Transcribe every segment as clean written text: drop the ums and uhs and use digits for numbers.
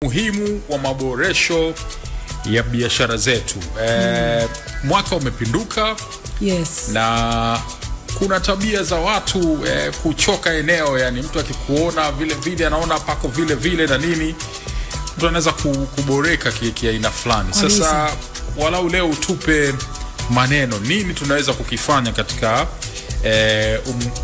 Muhimu wa maboresho ya biashara zetu. Mwaka umepinduka. Yes. Na kuna tabia za watu kuchoka eneo, yani mtu akikuona vile vile anaona pako vile vile na nini, mtu anaweza kuboreka kiaina fulani. Sasa walau leo utupe maneno nini tunaweza kukifanya katika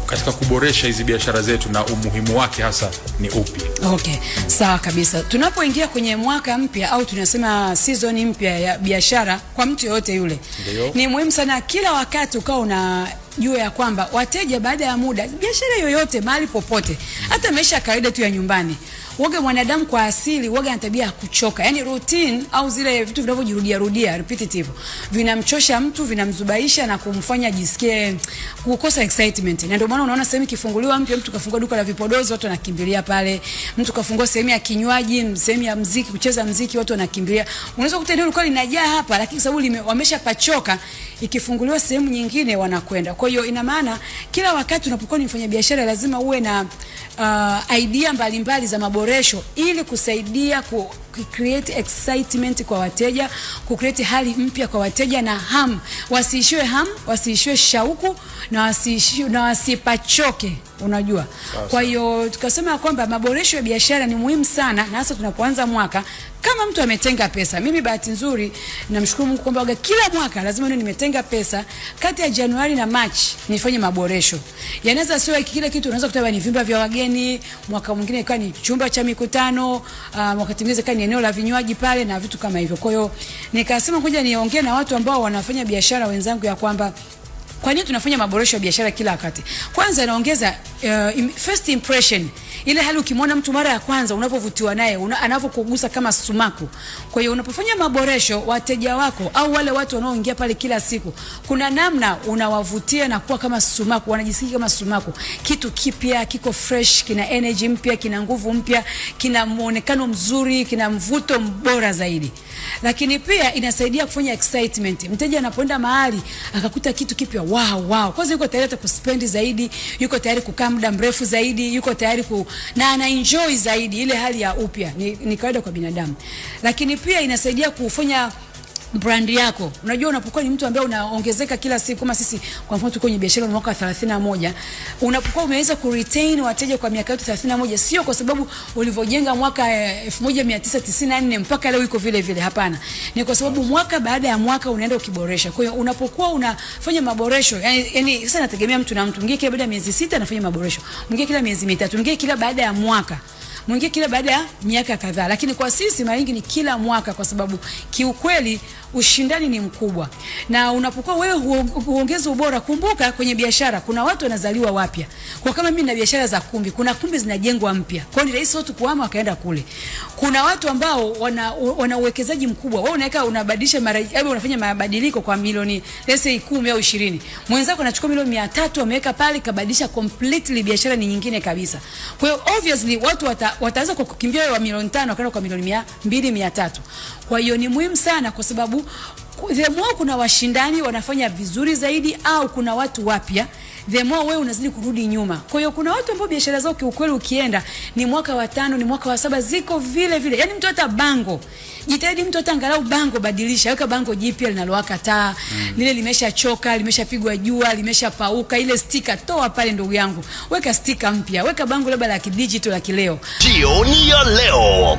katika kuboresha hizi biashara zetu na umuhimu wake hasa ni upi? Okay, sawa kabisa. Tunapoingia kwenye mwaka mpya au tunasema season mpya ya biashara kwa mtu yote yule, ni muhimu sana kila wakati ukao unajua ya kwamba wateja baada ya muda, biashara yoyote mahali popote, hata maisha kawaida tu ya nyumbani, waga mwanadamu kwa asili waga ana tabia ya kuchoka. Yani routine au zile vitu vinavyojirudia rudia repetitive vinamchosha mtu, vinamzubaisha na kumfanya jisikie kukosa excitement. Na ndio maana unaona sehemu kifunguliwa mpya, mtu kafungua duka la vipodozi watu wanakimbilia pale, mtu kafungua sehemu ya kinywaji, sehemu ya muziki, kucheza muziki watu wanakimbilia. Unaweza kukuta eneo lilikuwa linajaa hapa, lakini sababu wameshapachoka, ikifunguliwa sehemu nyingine wanakwenda. Kwa hiyo ina maana kila wakati unapokuwa ni mfanya biashara lazima uwe na idea mbalimbali za maboresho ili kusaidia create excitement kwa wateja, create hali mpya kwa wateja na wasiishiwe shauku na wasipachoke, unajua. Kwa hiyo tukasema kwamba maboresho ya biashara ni muhimu sana, na hasa tunapoanza mwaka. Kama mtu ametenga pesa, mimi bahati nzuri namshukuru Mungu kwamba kila mwaka lazima nimetenga pesa kati ya Januari na Machi nifanye maboresho. Yanaweza sio kile kitu, unaweza kutaba ni vyumba vya wageni, mwaka mwingine ikawa ni chumba cha mikutano, mwaka mwingine ikawa ni eneo la vinywaji pale na vitu kama hivyo. Kwa hiyo nikasema kuja niongee na watu ambao wanafanya biashara wenzangu ya kwamba kwa nini tunafanya maboresho ya biashara kila wakati. Kwanza naongeza first impression. Ile hali ukimwona mtu mara ya kwanza unapovutiwa naye, anavyokugusa kama sumaku. Kwa hiyo unapofanya maboresho, wateja wako au wale watu wanaoingia pale kila siku, kuna namna unawavutia na kuwa kama sumaku, wanajisikia kama sumaku. Kitu kipya, kiko fresh, kina energy mpya, kina nguvu mpya, kina muonekano mzuri, kina mvuto bora zaidi. Lakini pia inasaidia kufanya excitement. Mteja anapoenda mahali akakuta kitu kipya, wow. Kwanza yuko tayari kuspendi zaidi, yuko tayari kukaa muda mrefu zaidi, yuko tayari na ana enjoy zaidi ile hali ya upya. Ni kawaida kwa binadamu. Lakini pia inasaidia kufanya brand yako. Unajua unapokuwa ni mtu ambaye unaongezeka kila siku, kama sisi kwa mfano tuko kwenye biashara mwaka 31, unapokuwa umeweza ku retain wateja kwa miaka yote 31, sio kwa sababu ulivyojenga mwaka 1994 mpaka leo iko vile vile, hapana. Ni kwa sababu mwaka baada ya mwaka unaenda ukiboresha. Kwa hiyo unapokuwa unafanya maboresho, yani sasa nategemea mtu na mtu mwingine kila baada ya miezi 6 anafanya maboresho, mwingine kila miezi 3, mwingine kila baada ya mwaka, mwingine kila baada ya miaka kadhaa. Lakini kwa sisi mara nyingi ni kila mwaka, kwa sababu kiukweli ushindani ni mkubwa. Na unapokuwa wewe huongeza ubora, kumbuka kwenye biashara kuna watu wanazaliwa wapya. Kwa kama mimi na biashara za kumbi, kuna kumbi zinajengwa mpya. Kwa hiyo ni rahisi watu kuhama wakaenda kule. Kuna watu ambao wana uwekezaji mkubwa. Wewe unabadilisha unafanya mabadiliko kwa milioni let's say 10 au 20. Mwenzako anachukua milioni 300 ameweka pale, kabadilisha completely, biashara ni nyingine kabisa. Kwa hiyo obviously watu wataanza kukimbia wa milioni 5 wakaenda kwa milioni 200, 300. Kwa hiyo ni muhimu sana, kwa sababu the more kuna washindani wanafanya vizuri zaidi au kuna watu wapya, the more wewe unazidi kurudi nyuma. Kwa hiyo kuna watu ambao biashara zao kiukweli ukienda ni mwaka wa 5, ni mwaka wa 7 ziko vile vile. Yani mtu hata bango, jitahidi mtu hata angalau bango badilisha, weka bango jipya linalowaka taa, lile limeshachoka, limeshapigwa jua, limeshapauka, ile sticker toa pale ndugu yangu. Weka sticker mpya, weka bango labda la kidigital la kileo. Jioni ya leo.